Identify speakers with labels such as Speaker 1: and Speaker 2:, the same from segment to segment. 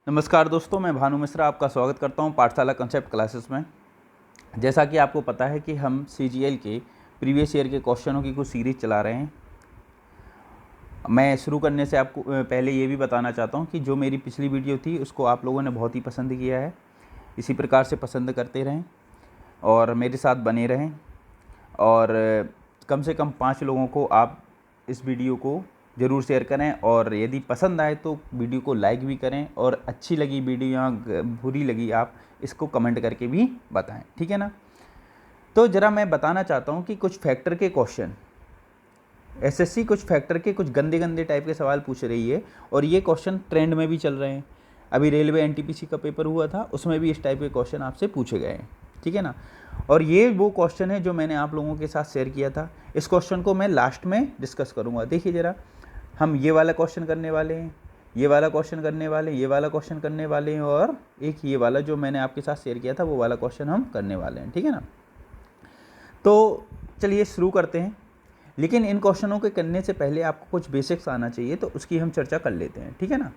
Speaker 1: नमस्कार दोस्तों, मैं भानु मिश्रा आपका स्वागत करता हूं पाठशाला कंसेप्ट क्लासेस में। जैसा कि आपको पता है कि हम सीजीएल के प्रीवियस ईयर के क्वेश्चनों की कुछ सीरीज चला रहे हैं। मैं शुरू करने से आपको पहले ये भी बताना चाहता हूं कि जो मेरी पिछली वीडियो थी उसको आप लोगों ने बहुत ही पसंद किया है। इसी प्रकार से पसंद करते रहें और मेरे साथ बने रहें और कम से कम 5 लोगों को आप इस वीडियो को ज़रूर शेयर करें और यदि पसंद आए तो वीडियो को लाइक भी करें और अच्छी लगी वीडियो या बुरी लगी आप इसको कमेंट करके भी बताएं, ठीक है ना। तो ज़रा मैं बताना चाहता हूं कि कुछ फैक्टर के क्वेश्चन एसएससी कुछ फैक्टर के कुछ गंदे गंदे टाइप के सवाल पूछ रही है और ये क्वेश्चन ट्रेंड में भी चल रहे हैं। अभी रेलवे एनटीपीसी का पेपर हुआ था, उसमें भी इस टाइप के क्वेश्चन आपसे पूछे गए हैं, ठीक है ना। और ये वो क्वेश्चन है जो मैंने आप लोगों के साथ शेयर किया था। इस क्वेश्चन को मैं लास्ट में डिस्कस करूँगा। देखिए ज़रा, हम ये वाला क्वेश्चन करने वाले हैं, ये वाला क्वेश्चन करने वाले हैं, ये वाला क्वेश्चन करने वाले हैं और एक ये वाला जो मैंने आपके साथ शेयर किया था वो वाला क्वेश्चन हम करने वाले हैं, ठीक है ना। तो चलिए शुरू करते हैं, लेकिन इन क्वेश्चनों के करने से पहले आपको कुछ बेसिक्स आना चाहिए, तो उसकी हम चर्चा कर लेते हैं, ठीक है ना।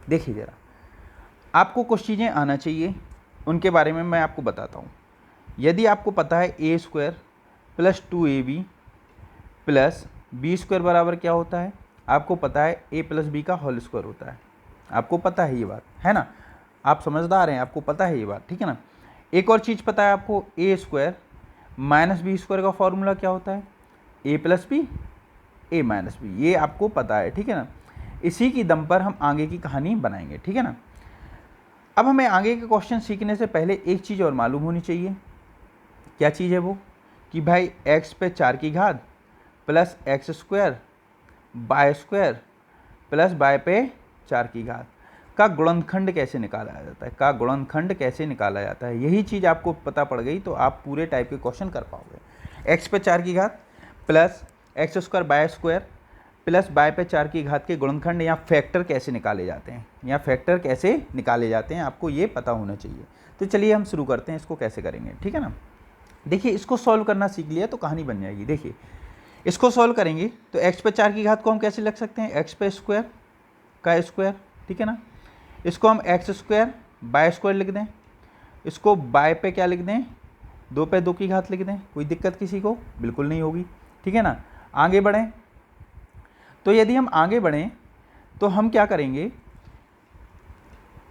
Speaker 1: देखिए ज़रा, आपको कुछ चीज़ें आना चाहिए, उनके बारे में मैं आपको बताता हूँ। यदि आपको पता है A square plus 2ab plus B square बराबर क्या होता है, आपको पता है a प्लस बी का होल स्क्वायर होता है। आपको पता है ये बात, है ना। आप समझदार हैं, आपको पता है ये बात, ठीक है ना। एक और चीज़ पता है आपको, A square minus B square का फॉर्मूला क्या होता है, a plus B A minus B, ये आपको पता है, ठीक है ना। इसी की दम पर हम आगे की कहानी बनाएंगे, ठीक है ना। अब हमें आगे के क्वेश्चन सीखने से पहले एक चीज़ और मालूम होनी चाहिए। क्या चीज़ है वो, कि भाई x पे 4 की घात plus x square y square plus bye पे 4 की घात का गुणनखंड कैसे निकाला जाता है, का गुणनखंड कैसे निकाला जाता है। यही चीज़ आपको पता पड़ गई तो आप पूरे टाइप के क्वेश्चन कर पाओगे। x पे 4 की घात plus x square y square plus bye पे 4 की घात के गुणनखंड या फैक्टर कैसे निकाले जाते हैं, या फैक्टर कैसे निकाले जाते हैं, आपको ये पता होना चाहिए। तो चलिए हम शुरू करते हैं, इसको कैसे करेंगे, ठीक है ना। देखिए, इसको सॉल्व करना सीख लिया तो कहानी बन जाएगी। देखिए, इसको सॉल्व करेंगे तो x पे 4 की घात को हम कैसे लिख सकते हैं, x पे स्क्वायर का स्क्वायर, ठीक है ना। इसको हम एक्स स्क्वायर बाय स्क्वायर लिख दें, इसको बाय पे क्या लिख दें, 2 पे 2 की घात लिख दें। कोई दिक्कत किसी को बिल्कुल नहीं होगी, ठीक है ना। आगे बढ़ें, तो यदि हम आगे बढ़ें तो हम क्या करेंगे,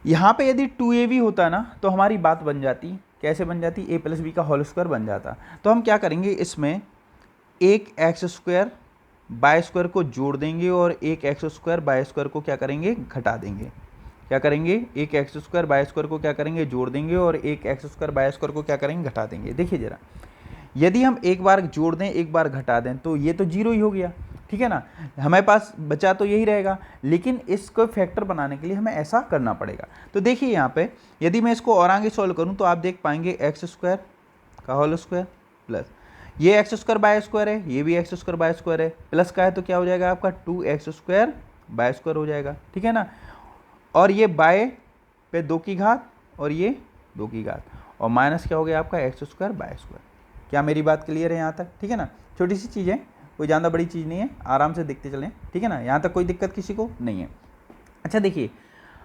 Speaker 1: यहाँ पे यदि 2ab होता ना तो हमारी बात बन जाती। कैसे बन जाती, a प्लस बी का होल स्क्वायर बन जाता। तो हम क्या करेंगे, इसमें एक एक्स स्क्वायर बाय स्क्वायर को जोड़ देंगे और एक एक्स स्क्वायर बाय स्क्वायर को क्या करेंगे, घटा देंगे। क्या करेंगे, एक एक्स स्क्वायर बाय स्क्वायर को क्या करेंगे, जोड़ देंगे और एक एक्स स्क्वायर बाय स्क्वायर को क्या करेंगे, घटा देंगे। देखिए ज़रा, यदि हम एक बार जोड़ दें एक बार घटा दें तो ये तो जीरो ही हो गया, ठीक है ना। हमारे पास बचा तो यही रहेगा, लेकिन इसको फैक्टर बनाने के लिए हमें ऐसा करना पड़ेगा। तो देखिए यहाँ पे यदि मैं इसको और आगे सॉल्व करूँ तो आप देख पाएंगे एक्स स्क्वायर का होल स्क्वायर प्लस ये एक्स स्क्वायर बाय स्क्वायर है, ये भी एक्स स्क्वायर बाय स्क्वायर है, प्लस का है तो क्या हो जाएगा आपका 2x स्क्वायर बाय स्क्वायर हो जाएगा, ठीक है ना। और ये बाय पे 2 की घात और ये 2 की घात और माइनस क्या हो गया आपका एक्स स्क्वायर बाय स्क्वायर। क्या मेरी बात क्लियर है यहाँ तक, ठीक है ना। छोटी सी चीज़ है, कोई ज़्यादा बड़ी चीज़ नहीं है, आराम से देखते चलें, ठीक है ना। यहाँ तक कोई दिक्कत किसी को नहीं है। अच्छा देखिए,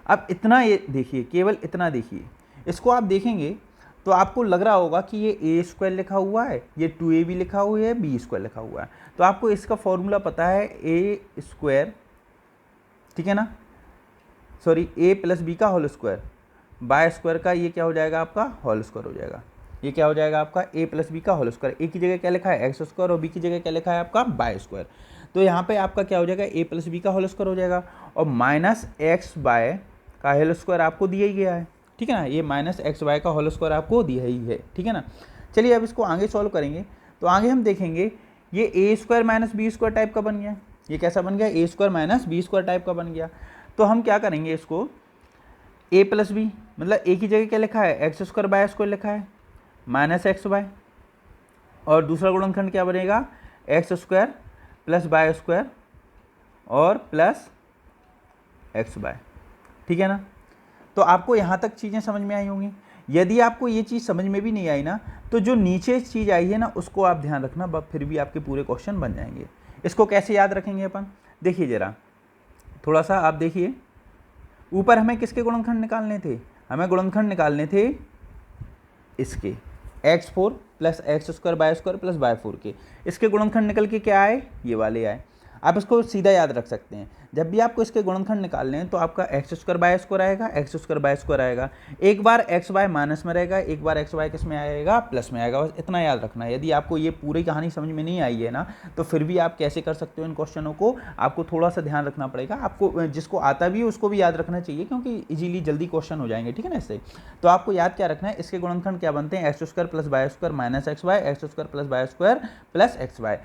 Speaker 1: अब इतना ये देखिए, केवल इतना देखिए, इसको आप देखेंगे तो आपको लग रहा होगा कि ये ए स्क्वायर लिखा हुआ है, ये 2ab लिखा हुआ है, बी स्क्वायर लिखा हुआ है। तो आपको इसका फॉर्मूला पता है ए स्क्वायर, ठीक है ना, सॉरी ए प्लस बी का होल स्क्वायर बाय स्क्वायर का ये क्या हो जाएगा आपका होल स्क्वायर हो जाएगा। ये क्या हो जाएगा आपका ए प्लस बी का होल स्क्वायर, ए की जगह क्या लिखा है एक्स स्क्वायर और बी की जगह क्या लिखा है आपका बाय स्क्वायर। तो यहाँ पे आपका क्या हो जाएगा, ए प्लस बी का होल स्क्वायर हो जाएगा और माइनस एक्स बाय का होल स्क्वायर आपको दिया ही गया है, ठीक है ना। ये माइनस एक्स वाई का होल स्क्वायर आपको दिया ही है, ठीक है ना। चलिए अब इसको आगे सॉल्व करेंगे तो आगे हम देखेंगे ये A square minus B square type का बन गया। ये कैसा बन गया, A square minus B square type का बन गया। तो हम क्या करेंगे, इसको ए प्लस बी मतलब ए की जगह क्या लिखा है एक्स स्क्वायर बाय स्क्वायर लिखा है माइनस एक्स वाई, और दूसरा गुणनखंड क्या बनेगा x square plus bye square और प्लस एक्स बाय, ठीक है ना। तो आपको यहाँ तक चीज़ें समझ में आई होंगी। यदि आपको ये चीज़ समझ में भी नहीं आई ना तो जो नीचे चीज़ आई है ना उसको आप ध्यान रखना, फिर भी आपके पूरे क्वेश्चन बन जाएंगे। इसको कैसे याद रखेंगे अपन, देखिए ज़रा थोड़ा सा आप देखिए, ऊपर हमें किसके गुणनखंड निकालने थे, हमें गुणनखंड निकालने थे इसके x4 plus x square y square plus y 4 के। इसके गुणनखंड निकल के क्या आए, ये वाले आए। आप इसको सीधा याद रख सकते हैं, जब भी आपको इसके गुणनखंड निकालने हैं तो आपका एक्स स्क्वायर बाय स्क्वायर आएगा, एक्स स्क्वायर बाय स्क्वायर आएगा। एक बार एक्स वाई माइनस में रहेगा, एक बार एक्स वाई किस में आएगा, प्लस में आएगा। बस इतना याद रखना है। यदि आपको ये पूरी कहानी समझ में नहीं आई है ना, तो फिर भी आप कैसे कर सकते हो इन क्वेश्चनों को, आपको थोड़ा सा ध्यान रखना पड़ेगा। आपको जिसको आता भी है उसको भी याद रखना चाहिए, क्योंकि इजीली जल्दी क्वेश्चन हो जाएंगे, ठीक है ना। इससे तो आपको याद क्या रखना है, इसके गुणनखंड क्या बनते हैं, x square plus bye square minus x y, x square plus bye square plus x y.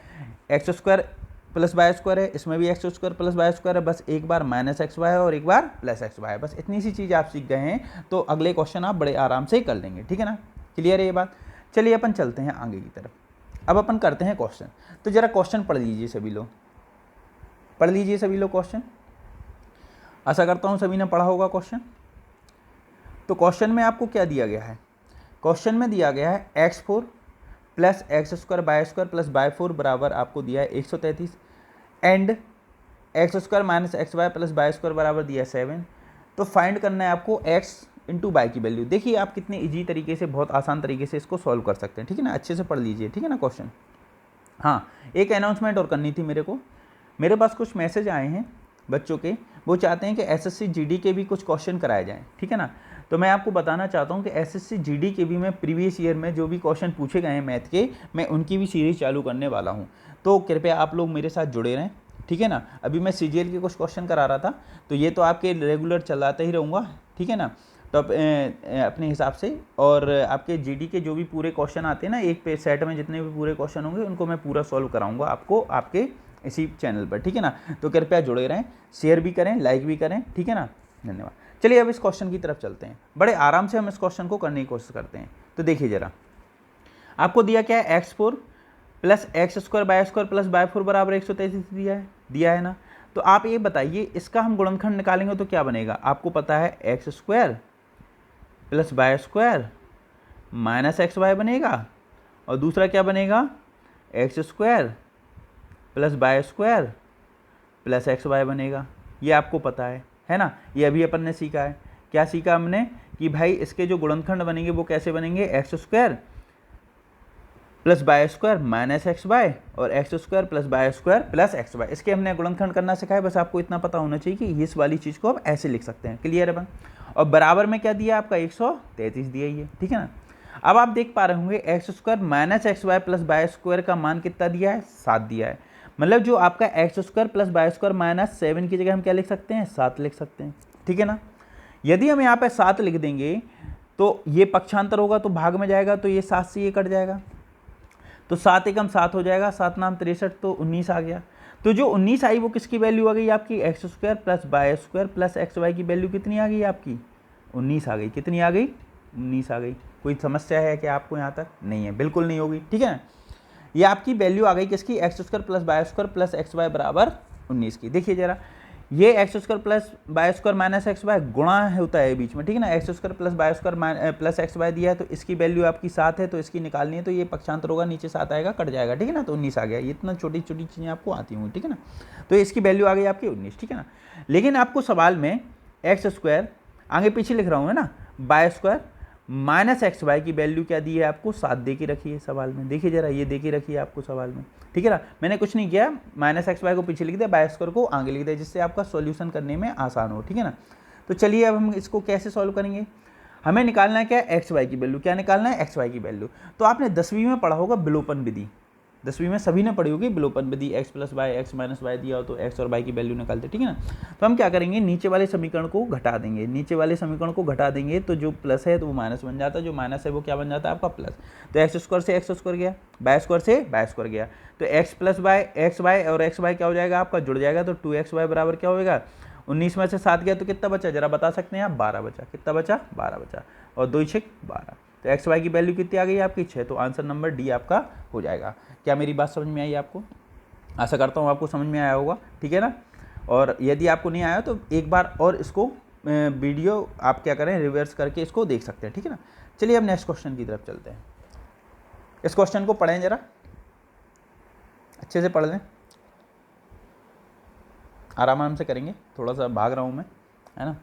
Speaker 1: X square plus bye square है, इसमें भी x square plus bye square है, बस एक बार माइनस एक्स वाई है और एक बार प्लस एक्स वाई है। बस इतनी सी चीज़ आप सीख गए हैं तो अगले क्वेश्चन आप बड़े आराम से कर लेंगे, ठीक है ना। क्लियर है ये बात। चलिए अपन चलते हैं आगे की तरफ। अब अपन करते हैं क्वेश्चन। तो जरा क्वेश्चन पढ़ लीजिए सभी लोग, पढ़ लीजिए सभी लोग क्वेश्चन। आशा करता हूँ सभी ने पढ़ा होगा क्वेश्चन। तो क्वेश्चन में आपको क्या दिया गया है, क्वेश्चन में दिया गया है x4 plus x square y square plus y 4 बराबर आपको दिया है 133 and x square minus x y plus bye square बराबर दिया है 7। तो फाइंड करना है आपको x इंटू बाई की वैल्यू। देखिए आप कितने इजी तरीके से, बहुत आसान तरीके से इसको सॉल्व कर सकते हैं, ठीक है ना। अच्छे से पढ़ लीजिए, ठीक है ना क्वेश्चन। हाँ, एक अनाउंसमेंट और करनी थी मेरे को। मेरे पास कुछ मैसेज आए हैं बच्चों के, वो चाहते हैं कि एसएससी जीडी के भी कुछ क्वेश्चन कराए जाएँ, ठीक है ना। तो मैं आपको बताना चाहता हूँ कि एसएससी जीडी के भी मैं प्रीवियस ईयर में जो भी क्वेश्चन पूछे गए हैं मैथ के, मैं उनकी भी सीरीज चालू करने वाला हूँ। तो कृपया आप लोग मेरे साथ जुड़े रहें, ठीक है ना। अभी मैं सीजीएल के कुछ क्वेश्चन करा रहा था, तो ये तो आपके रेगुलर चलाता ही रहूँगा, ठीक है ना। तो अपने हिसाब से, और आपके जीडी के जो भी पूरे क्वेश्चन आते हैं ना, एक पे सेट में जितने भी पूरे क्वेश्चन होंगे उनको मैं पूरा सॉल्व कराऊंगा आपको आपके इसी चैनल पर, ठीक है ना। तो कृपया जुड़े रहें, शेयर भी करें, लाइक भी करें, ठीक है ना। धन्यवाद। चलिए अब इस क्वेश्चन की तरफ चलते हैं। बड़े आराम से हम इस क्वेश्चन को करने की कोशिश करते हैं। तो देखिए जरा, आपको दिया क्या है, x4 plus x square y square plus y 4 बराबर 133 दिया है ना। तो आप ये बताइए, इसका हम गुणनखंड निकालेंगे तो क्या बनेगा। आपको पता है x square plus bye square minus x y बनेगा, और दूसरा क्या बनेगा, x square plus bye square plus x y बनेगा। ये आपको पता है ना। ये अभी अपन ने सीखा है। क्या सीखा हमने, कि भाई इसके जो गुणनखंड बनेंगे वो कैसे बनेंगे, X square plus bye square minus x Y और x square plus bye square plus x Y. इसके हमने गुणनखंड करना सिखाया। बस आपको इतना पता होना चाहिए कि इस वाली चीज़ को आप ऐसे लिख सकते हैं। क्लियर है बन। और बराबर में क्या दिया आपका, 133 दिया ही है, ठीक है ना। अब आप देख पा रहे होंगे x square minus x y plus bye square का मान कितना दिया है, 7 दिया है। मतलब जो आपका X square plus bye square minus 7 की जगह हम क्या लिख सकते हैं, 7 लिख सकते हैं, ठीक है ना। यदि हम यहाँ पे 7 लिख देंगे तो ये पक्षांतर होगा तो भाग में जाएगा, तो ये 7 से ये कट जाएगा, तो 7 एकम 7 हो जाएगा, 7 नाम 63, तो 19 आ गया। तो जो 19 आई वो किसकी वैल्यू आ गई आपकी, x square plus bye square plus x y की वैल्यू कितनी आ गई आपकी, 19 आ गई। कितनी आ गई, 19 आ गई। कोई समस्या है क्या आपको यहाँ तक, नहीं है, बिल्कुल नहीं होगी, ठीक है ना। ये आपकी वैल्यू आ गई किसकी, x square plus bye square plus x y बराबर 19 की। देखिए जरा, ये x square plus bye square minus x y गुणा होता है बीच में, ठीक है ना। X square plus bye square plus x y दिया है, तो इसकी वैल्यू आपकी 7 है, तो इसकी निकालनी है, तो ये पक्षांतर होगा, नीचे 7 आएगा, कट जाएगा, ठीक है ना। तो 19 आ गया। ये इतना छोटी छोटी चीज़ें आपको आती होंगी, ठीक है ना। तो इसकी वैल्यू आ गई आपकी 19, ठीक है ना। लेकिन आपको सवाल में एक्स स्क्वायर आगे पीछे लिख रहा हूँ, है ना, y square minus x y की वैल्यू क्या दी है आपको, 7 दे के रखी है सवाल में। देखिए जरा, ये दे के रखी है आपको सवाल में, ठीक है ना। मैंने कुछ नहीं किया, माइनस एक्स वाई को पीछे लिख दिया, बाय स्क्वायर को आगे लिख दिया, जिससे आपका सॉल्यूशन करने में आसान हो, ठीक है ना। तो चलिए अब हम इसको कैसे सॉल्व करेंगे। हमें निकालना है क्या, एक्स वाई की वैल्यू। क्या निकालना है, एक्स वाई की वैल्यू। तो आपने 10वीं में पढ़ा होगा विलोपन विधि, 10वीं में सभी ने पढ़ी होगी विलोपन विधि। X plus Y X minus Y दिया हो तो एक्स और वाई की वैल्यू निकालते, ठीक है ना। तो हम क्या करेंगे, नीचे वाले समीकरण को घटा देंगे। नीचे वाले समीकरण को घटा देंगे तो जो प्लस है तो वो माइनस बन जाता है, जो माइनस है वो क्या बन जाता है आपका प्लस। तो एक्स स्क्वायर से एक्स स्क्वायर गया, बाय स्क्वायर से बाय स्क्वायर गया, तो x plus Y x Y और एक्स वाई क्या हो जाएगा आपका, जुड़ जाएगा। तो 2x वाई बराबर क्या होगा, 19 में से 7 गया तो कितना बचा, जरा बता सकते हैं आप, 12 बचा। कितना बचा, 12 बचा, और 2 6 12। तो एक्स वाई की वैल्यू कितनी आ गई आपकी, 6। तो आंसर नंबर डी आपका हो जाएगा। क्या मेरी बात समझ में आई आपको, आशा करता हूँ आपको समझ में आया होगा, ठीक है ना। और यदि आपको नहीं आया तो एक बार और इसको वीडियो आप क्या करें, रिवर्स करके इसको देख सकते हैं, ठीक है ना। चलिए अब नेक्स्ट क्वेश्चन की तरफ चलते हैं। इस क्वेश्चन को पढ़ें जरा, अच्छे से पढ़ लें, आराम आराम से करेंगे, थोड़ा सा भाग रहा हूँ मैं, है ना।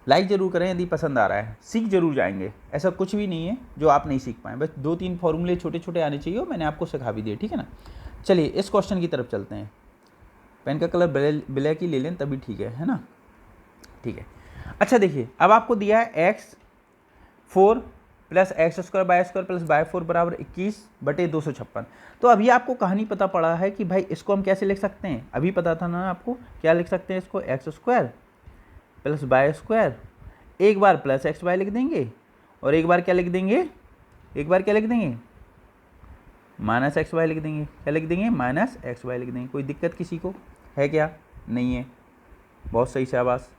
Speaker 1: लाइक ज़रूर करें यदि पसंद आ रहा है, सीख जरूर जाएंगे, ऐसा कुछ भी नहीं है जो आप नहीं सीख पाएँ, बस 2-3 फॉर्मूले छोटे छोटे आने चाहिए और मैंने आपको सिखा भी दिए, ठीक है ना। चलिए इस क्वेश्चन की तरफ चलते हैं। पेन का कलर ब्लैक ही ले लें तभी ठीक है ना, ठीक है। अच्छा देखिए, अब आपको दिया है x4 plus x square y square plus y 4 बराबर 21/256। तो अभी आपको कहानी पता पड़ा है कि भाई इसको हम कैसे लिख सकते हैं, अभी पता था ना आपको, क्या लिख सकते हैं इसको, x square plus bye square, एक बार प्लस एक्स वाई लिख देंगे और एक बार क्या लिख देंगे, एक बार क्या लिख देंगे, माइनस एक्स वाई लिख देंगे। क्या लिख देंगे, माइनस एक्स वाई लिख देंगे। कोई दिक्कत किसी को है क्या, नहीं है, बहुत सही शाबाश।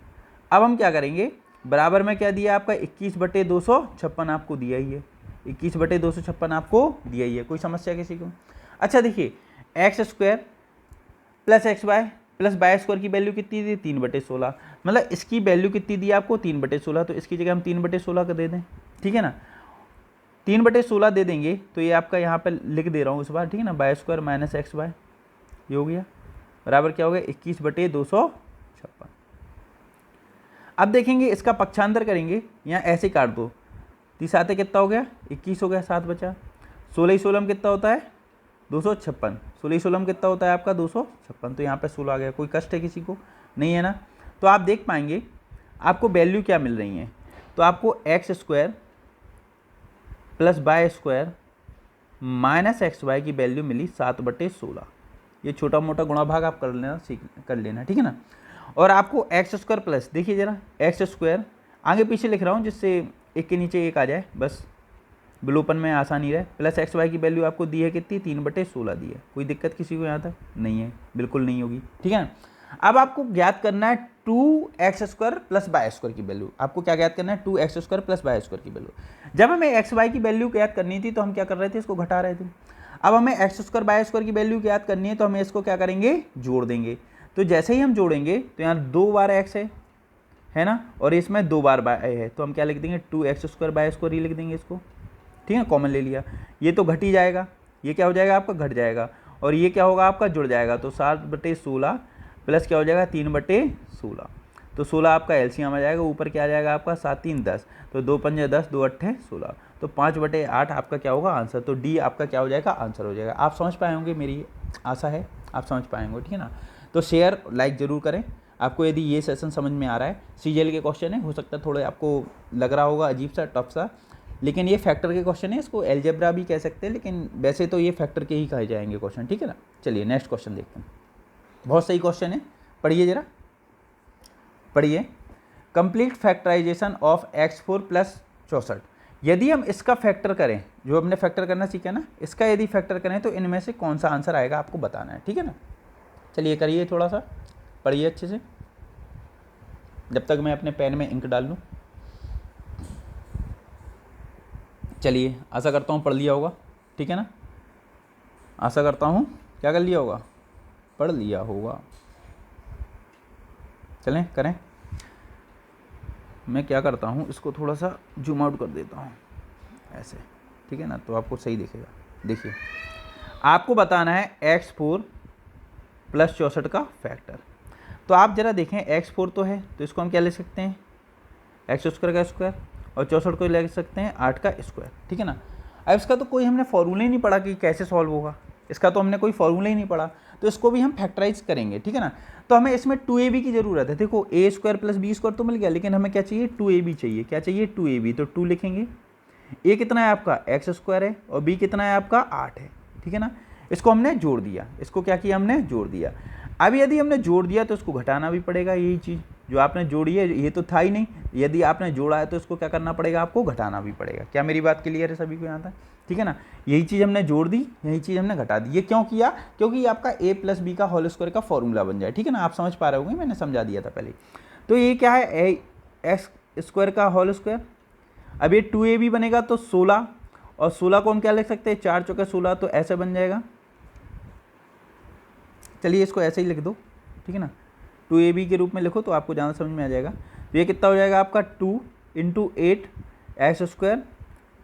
Speaker 1: अब हम क्या करेंगे, बराबर में क्या दिया आपका 21/256 आपको दिया ही है, 21/256 आपको दिया ही है, कोई समस्या किसी को। अच्छा देखिए, x square plus x y plus bye square की वैल्यू कितनी दी, 3/16, मतलब इसकी वैल्यू कितनी दी आपको, 3/16, तो इसकी जगह हम 3/16 का दे दें, ठीक है ना। 3/16 दे देंगे तो ये आपका यहाँ पर लिख दे रहा हूँ इस बार, ठीक है ना, y square minus x y, ये हो गया, बराबर क्या हो गया 21/256। अब देखेंगे इसका पक्षांतर करेंगे, यहाँ ऐसे काट दो, 30 आते कितना हो गया 21 हो गया, 7 बचा, 16 में कितना होता है 256, 16 में कितना होता है आपका 256, तो यहाँ पे 16 आ गया। कोई कष्ट है किसी को, नहीं है ना। तो आप देख पाएंगे आपको वैल्यू क्या मिल रही है, तो आपको x square plus bye square minus x y की वैल्यू मिली 7/16। ये छोटा मोटा गुणा भाग आप कर लेना, ठीक है ना। और आपको एक्स स्क्वायर प्लस, देखिए जरा, एक्स स्क्वायर आगे पीछे लिख रहा हूँ जिससे एक के नीचे एक आ जाए, बस विलोपन में आसानी रहे, प्लस एक्स वाई की वैल्यू आपको दी है कितनी, 3/16 दी है। कोई दिक्कत किसी को यहाँ तक नहीं है, बिल्कुल नहीं होगी, ठीक है ना। अब आपको ज्ञात करना है 2x² प्लस बाय स्क्वायर की वैल्यू। आपको क्या ज्ञात करना है, 2x² प्लस बाय स्क्वायर की वैल्यू। जब हमें एक्स वाई की वैल्यू ज्ञात करनी थी तो हम क्या कर रहे थे, इसको घटा रहे थे। अब हमें x² बाय स्क्वायर की वैल्यू ज्ञात करनी है तो हमें इसको क्या करेंगे, जोड़ देंगे। तो जैसे ही हम जोड़ेंगे तो यहाँ 2 बार x है ना, और इसमें 2 बार बाय है, तो हम क्या लिख देंगे 2x² बाय स्क्वायर ही लिख देंगे इसको, ठीक है, कॉमन ले लिया। ये तो घट ही जाएगा, ये क्या हो जाएगा आपका, घट जाएगा, और ये क्या होगा आपका, जुड़ जाएगा। तो 7/16 प्लस क्या हो जाएगा 3/16, तो 16 आपका एलसीएम आ जाएगा, ऊपर क्या आ जाएगा आपका 7 3 10, तो 2 5 10, 2 8 16, तो 5/8 आपका क्या होगा आंसर। तो डी आपका क्या हो जाएगा, आंसर हो जाएगा। आप समझ पाए होंगे, मेरी आशा है आप समझ पाए होंगे, ठीक है ना। तो शेयर लाइक ज़रूर करें आपको यदि ये सेशन समझ में आ रहा है। सीजीएल के क्वेश्चन है, हो सकता है थोड़े आपको लग रहा होगा अजीब सा, टफ सा, लेकिन ये फैक्टर के क्वेश्चन है, इसको एलजेब्रा भी कह सकते हैं, लेकिन वैसे तो ये फैक्टर के ही कहे जाएंगे क्वेश्चन, ठीक है ना। चलिए नेक्स्ट क्वेश्चन देखते हैं, बहुत सही क्वेश्चन है, पढ़िए जरा, पढ़िए। Complete factorization of x4 plus 64। यदि हम इसका फैक्टर करें, जो हमने फैक्टर करना सीखा ना, इसका यदि फैक्टर करें तो इनमें से कौन सा आंसर आएगा आपको बताना है, ठीक है ना। चलिए करिए, थोड़ा सा पढ़िए अच्छे से, जब तक मैं अपने पेन में इंक डाल लूँ। चलिए, आशा करता हूँ पढ़ लिया होगा, ठीक है ना, आशा करता हूँ क्या कर लिया होगा, पढ़ लिया होगा। चलें करें, मैं क्या करता हूँ, इसको थोड़ा सा जूम आउट कर देता हूँ ऐसे, ठीक है ना, तो आपको सही दिखेगा। देखिए, आपको बताना है x4 प्लस 64 का फैक्टर। तो आप जरा देखें, x4 तो है, तो इसको हम क्या ले सकते हैं, x² का स्क्वायर, और 64 को ले सकते हैं 8 का स्क्वायर, ठीक है ना। अब इसका तो कोई हमने फॉर्मूला ही नहीं पढ़ा कि कैसे सॉल्व होगा, इसका तो हमने कोई फॉर्मूला ही नहीं पढ़ा, तो इसको भी हम फैक्टराइज करेंगे, ठीक है ना। तो हमें इसमें 2ab की ज़रूरत है। देखो a² प्लस b² तो मिल गया, लेकिन हमें क्या चाहिए, 2ab चाहिए। क्या चाहिए, 2ab, तो 2 लिखेंगे। a कितना है आपका, x² है, और b कितना है आपका 8 है, ठीक है ना। इसको हमने जोड़ दिया, इसको क्या किया हमने, जोड़ दिया। अब यदि हमने जोड़ दिया तो इसको घटाना भी पड़ेगा, यही चीज़ जो आपने जोड़ी है, ये तो था ही नहीं, यदि आपने जोड़ा है तो इसको क्या करना पड़ेगा, आपको घटाना भी पड़ेगा। क्या मेरी बात क्लियर है सभी को यहाँ तक, ठीक है ना। यही चीज़ हमने जोड़ दी, यही चीज़ हमने घटा दी। ये क्यों किया, क्योंकि आपका a प्लस बी का होल स्क्वायर का फॉर्मूला बन जाए, ठीक है ना। आप समझ पा रहे होंगे, मैंने समझा दिया था पहले। तो ये क्या है, x² का होल स्क्वायर। अब ये 2ab बनेगा तो 16, और 16 को हम क्या लिख सकते हैं, 4 चौके 16, तो ऐसे बन जाएगा। चलिए इसको ऐसे ही लिख दो, ठीक है ना, 2ab के रूप में लिखो तो आपको ज़्यादा समझ में आ जाएगा। तो ये कितना हो जाएगा आपका 2 × 8 x²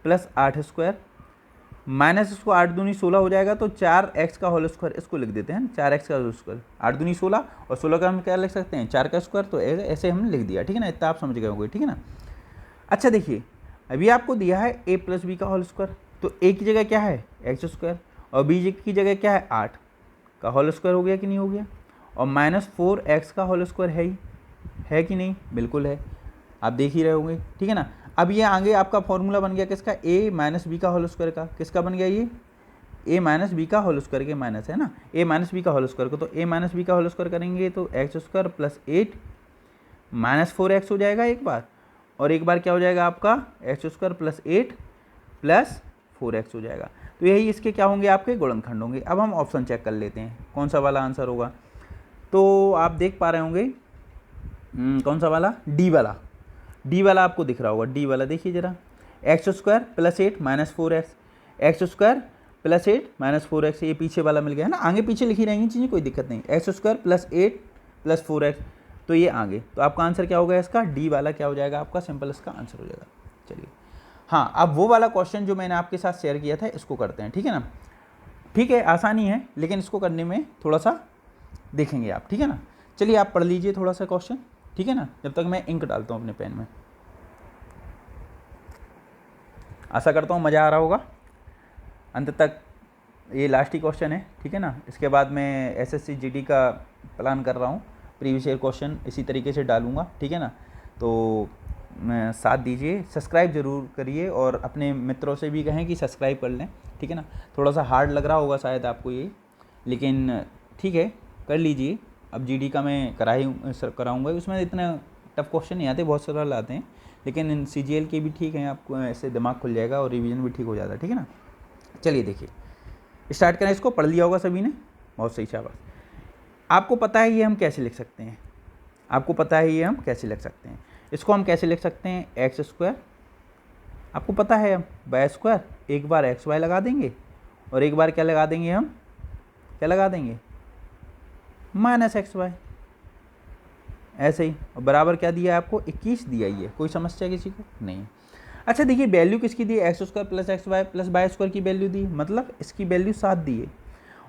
Speaker 1: प्लस 8² माइनस इसको 8 दूनी 16 हो जाएगा, तो 4x का होल स्क्वायर इसको लिख देते हैं, 4x का होल स्क्वायर, 8 दूनी 16 और 16 का हम क्या लिख सकते हैं 4 का स्क्वायर, तो ऐसे हमने लिख दिया, ठीक है ना, इतना आप समझ गए होंगे, ठीक है ना। अच्छा देखिए, अभी आपको दिया है a प्लस बी का होल स्क्वायर, तो a की जगह क्या है एक्स स्क्वायर और b की जगह क्या है 8 का होल स्क्वायर, हो गया कि नहीं हो गया, और -4x का होल स्क्वायर है कि नहीं, बिल्कुल है, आप देख ही रहे होंगे, ठीक है ना। अब ये आगे आपका फॉर्मूला बन गया किसका, a माइनस बी का होल स्क्वायर का, किसका बन गया ये a माइनस बी का होल स्क्वायर के माइनस है ना, a माइनस बी का होल स्क्वायर को, तो a माइनस बी का होल स्क्वायर करेंगे तो एक्स स्क्वायर प्लस 8 -4x हो जाएगा एक बार, और एक बार क्या हो जाएगा आपका X square plus 8 plus 4x हो जाएगा। तो यही इसके क्या होंगे आपके गुणनखंड होंगे। अब हम ऑप्शन चेक कर लेते हैं कौन सा वाला आंसर होगा, तो आप देख पा रहे होंगे कौन सा वाला, डी वाला आपको दिख रहा होगा, डी वाला देखिए जरा, x square plus 8 -4x, x square plus 8 -4x, ये पीछे वाला मिल गया है ना, आगे पीछे लिखी रहेंगी चीज़ें, कोई दिक्कत नहीं, x square plus 8 plus 4x, तो ये आगे, तो आपका आंसर क्या होगा इसका, डी वाला क्या हो जाएगा आपका, सिंपल इसका आंसर हो जाएगा। चलिए हाँ, अब वो वाला क्वेश्चन जो मैंने आपके साथ शेयर किया था इसको करते हैं, ठीक है ना। ठीक है, आसानी है, लेकिन इसको करने में थोड़ा सा देखेंगे आप, ठीक है ना। चलिए आप पढ़ लीजिए थोड़ा सा क्वेश्चन, ठीक है ना, जब तक मैं इंक डालता हूँ अपने पेन में। आशा करता हूँ मज़ा आ रहा होगा अंत तक, ये लास्ट ही क्वेश्चन है, ठीक है ना। इसके बाद मैं एसएससी जीडी का प्लान कर रहा हूँ, प्रीवियस ईयर क्वेश्चन इसी तरीके से डालूंगा, ठीक है ना। तो साथ दीजिए, सब्सक्राइब ज़रूर करिए और अपने मित्रों से भी कहें कि सब्सक्राइब कर लें, ठीक है ना। थोड़ा सा हार्ड लग रहा होगा शायद आपको ये, लेकिन ठीक है कर लीजिए। अब जीडी का मैं कराऊंगा, उसमें इतना टफ क्वेश्चन नहीं आते, बहुत सरल आते हैं, लेकिन सीजीएल के भी ठीक हैं, आपको ऐसे दिमाग खुल जाएगा और रिवीजन भी ठीक हो जाता है, ठीक है ना। चलिए देखिए स्टार्ट करें, इसको पढ़ लिया होगा सभी ने, बहुत सही, शाबाश। आपको पता है ये हम कैसे लिख सकते हैं, आपको पता है ये हम कैसे लिख सकते हैं, इसको हम कैसे लिख सकते हैं, एक्स स्क्वायर, आपको पता है वाई स्क्वायर, एक बार एक्स वाई लगा देंगे और एक बार क्या लगा देंगे हम, क्या लगा देंगे -xy, ऐसे ही, और बराबर क्या दिया है आपको 21 दिया ही है, कोई समस्या किसी को नहीं। अच्छा देखिए वैल्यू किसकी दी है, x square plus x y plus Y square की वैल्यू दी, मतलब इसकी वैल्यू 7 दी है,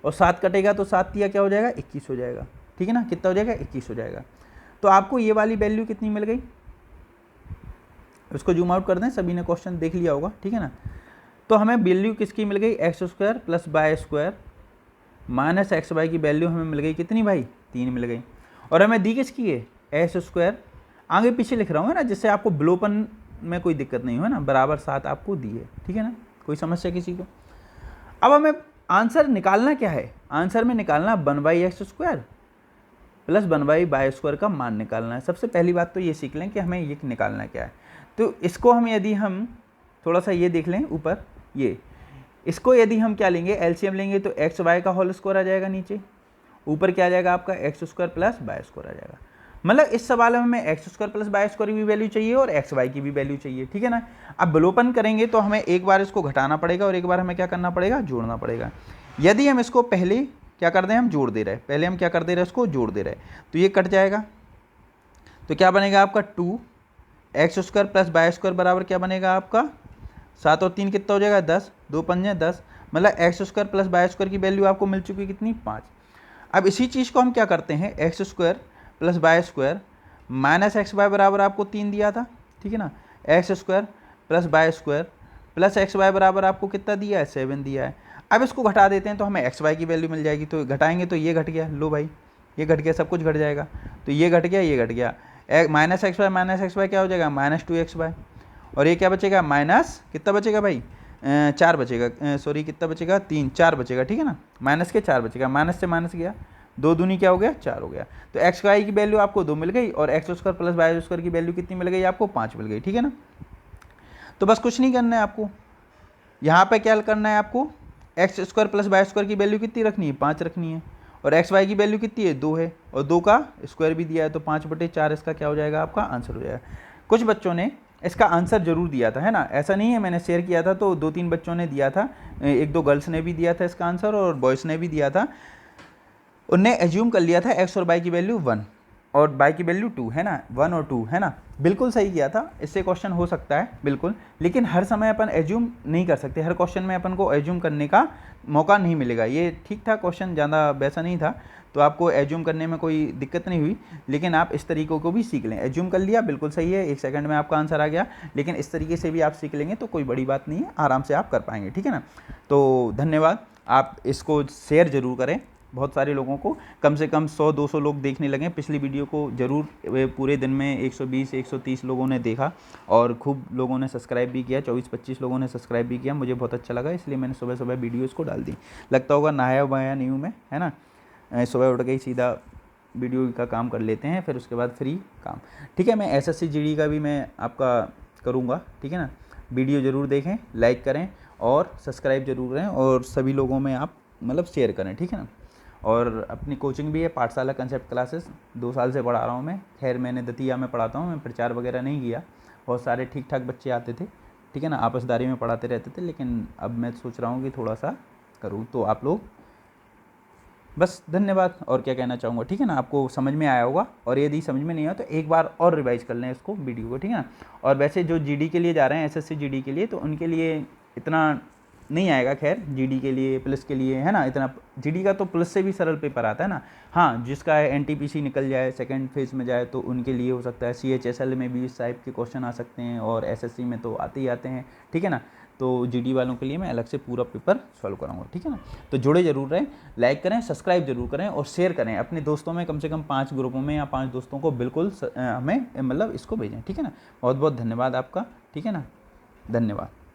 Speaker 1: और 7 कटेगा तो 7 दिया क्या हो जाएगा 21 हो जाएगा, ठीक है ना, कितना हो जाएगा 21 हो जाएगा। तो आपको ये वाली वैल्यू कितनी मिल गई, उसको जूम आउट कर दें, सभी ने क्वेश्चन देख लिया होगा, ठीक है ना। तो हमें वैल्यू किसकी मिल गई, x square plus Y square minus x y की वैल्यू हमें मिल गई कितनी भाई 3 मिल गई, और हमें दी किसकी है एक्स स्क्वायर, आगे पीछे लिख रहा हूँ है ना, जिससे आपको ब्लोपन में कोई दिक्कत नहीं हो, है ना, बराबर 7 आपको दी है, ठीक है ना, कोई समस्या किसी को। अब हमें आंसर निकालना क्या है, आंसर में निकालना 1/x square plus 1/y square का मान निकालना है। सबसे पहली बात तो ये सीख लें कि हमें ये निकालना क्या है। तो इसको हम यदि हम थोड़ा सा ये देख लें ऊपर, ये इसको यदि हम क्या लेंगे एलसीएम लेंगे तो एक्स वाई का होल स्क्वायर आ जाएगा, नीचे ऊपर क्या आ जाएगा आपका X square plus Y square आ जाएगा। मतलब इस सवाल में हमें X square plus Y square की भी वैल्यू चाहिए और एक्स वाई की भी वैल्यू चाहिए, ठीक है ना। अब विलोपन करेंगे तो हमें एक बार इसको घटाना पड़ेगा और एक बार हमें क्या करना पड़ेगा जोड़ना पड़ेगा। यदि हम इसको पहले क्या कर दें, हम जोड़ दे रहे, पहले हम क्या कर दे रहे इसको जोड़ दे रहे, तो ये कट जाएगा, तो क्या बनेगा आपका 2x square plus Y square बराबर क्या बनेगा आपका 7 और 3 कितना हो जाएगा 10, 2 पंजे 10, मतलब x square plus Y square की वैल्यू आपको मिल चुकी है कितनी 5। अब इसी चीज़ को हम क्या करते हैं x square plus Y square minus x y बराबर आपको 3 दिया था, ठीक है ना, x square plus Y square plus x y बराबर आपको कितना दिया है 7 दिया है। अब इसको घटा देते हैं तो हमें एक्स वाई की वैल्यू मिल जाएगी, तो घटाएंगे तो ये घट गया, लो भाई ये घट गया, सब कुछ घट जाएगा, तो ये घट गया ये घट गया, माइनस एक्स वाई क्या हो जाएगा -2xy, और ये क्या बचेगा माइनस कितना बचेगा भाई 4 बचेगा, सॉरी कितना बचेगा 3 4 बचेगा, ठीक है ना, माइनस के 4 बचेगा, माइनस से माइनस गया, 2 दूनी क्या हो गया 4 हो गया। तो एक्स वाई की वैल्यू आपको 2 मिल गई और x square plus Y square की वैल्यू कितनी मिल गई आपको 5 मिल गई, ठीक है ना। तो बस कुछ नहीं करना है आपको, यहाँ पे क्या करना है आपको x square plus Y square की वैल्यू कितनी रखनी है 5 रखनी है, और एक्स वाई की वैल्यू कितनी है 2 है, और 2 का स्क्वायर भी दिया है, तो 5/4 इसका क्या हो जाएगा आपका आंसर हो जाएगा। कुछ बच्चों ने इसका आंसर जरूर दिया था, है ना, ऐसा नहीं है, मैंने शेयर किया था तो 2-3 बच्चों ने दिया था, 1-2 गर्ल्स ने भी दिया था इसका आंसर और बॉयज़ ने भी दिया था। उनने एज्यूम कर लिया था एक्स और वाई की वैल्यू 1 और बाई की वैल्यू 2 है ना, 1 और 2 है ना, बिल्कुल सही किया था। इससे क्वेश्चन हो सकता है बिल्कुल, लेकिन हर समय अपन एज्यूम नहीं कर सकते, हर क्वेश्चन में अपन को एज्यूम करने का मौका नहीं मिलेगा। ये ठीक था क्वेश्चन, ज़्यादा वैसा नहीं था, तो आपको एज्यूम करने में कोई दिक्कत नहीं हुई, लेकिन आप इस तरीक़ों को भी सीख लें। एज्यूम कर लिया बिल्कुल सही है, 1 सेकंड में आपका आंसर आ गया, लेकिन इस तरीके से भी आप सीख लेंगे तो कोई बड़ी बात नहीं है, आराम से आप कर पाएंगे, ठीक है ना। तो धन्यवाद, आप इसको शेयर ज़रूर करें बहुत सारे लोगों को, कम से कम 100-200 लोग देखने लगे। पिछली वीडियो को ज़रूर, पूरे दिन में 120-130 लोगों ने देखा और खूब लोगों ने सब्सक्राइब भी किया, 24-25 लोगों ने सब्सक्राइब भी किया। मुझे बहुत अच्छा लगा, इसलिए मैंने सुबह सुबह वीडियोज़ को डाल दी। लगता होगा नहाया वाया नहीं हूँ मैं, है ना, सुबह उठ के ही सीधा वीडियो का काम कर लेते हैं, फिर उसके बाद फ्री काम, ठीक है। मैं SSC GD का भी मैं आपका करूँगा, ठीक है ना। वीडियो ज़रूर देखें, लाइक करें और सब्सक्राइब ज़रूर करें, और सभी लोगों में आप मतलब शेयर करें, ठीक है ना। और अपनी कोचिंग भी है, पाठशाला कंसेप्ट क्लासेस, 2 साल से पढ़ा रहा हूँ मैं। खैर मैंने दतिया में पढ़ाता हूँ, मैं प्रचार वगैरह नहीं किया, बहुत सारे ठीक ठाक बच्चे आते थे, ठीक है ना, आपसदारी में पढ़ाते रहते थे, लेकिन अब मैं सोच रहा हूँ कि थोड़ा सा करूँ। तो आप लोग बस धन्यवाद, और क्या कहना चाहूँगा, ठीक है ना। आपको समझ में आया होगा, और यदि समझ में नहीं आया तो एक बार और रिवाइज कर लें इसको वीडियो को, ठीक है ना। और वैसे जो GD के लिए जा रहे हैं, SSC GD के लिए, तो उनके लिए इतना नहीं आएगा, खैर GD के लिए, प्लस के लिए, है ना, इतना GD का तो प्लस से भी सरल पेपर आता है ना। हाँ, जिसका NTPC निकल जाए, सेकंड फेज में जाए, तो उनके लिए हो सकता है CHSL में भी इस टाइप के क्वेश्चन आ सकते हैं, और SSC में तो आते ही आते हैं, ठीक है ना। तो GD वालों के लिए मैं अलग से पूरा पेपर सॉल्व कराऊंगा, ठीक है ना। तो जुड़े जरूर रहें, लाइक करें, सब्सक्राइब जरूर करें, और शेयर करें अपने दोस्तों में, कम से कम 5 ग्रुपों में या 5 दोस्तों को बिल्कुल हमें मतलब इसको भेजें, ठीक है ना। बहुत बहुत धन्यवाद आपका, ठीक है ना, धन्यवाद।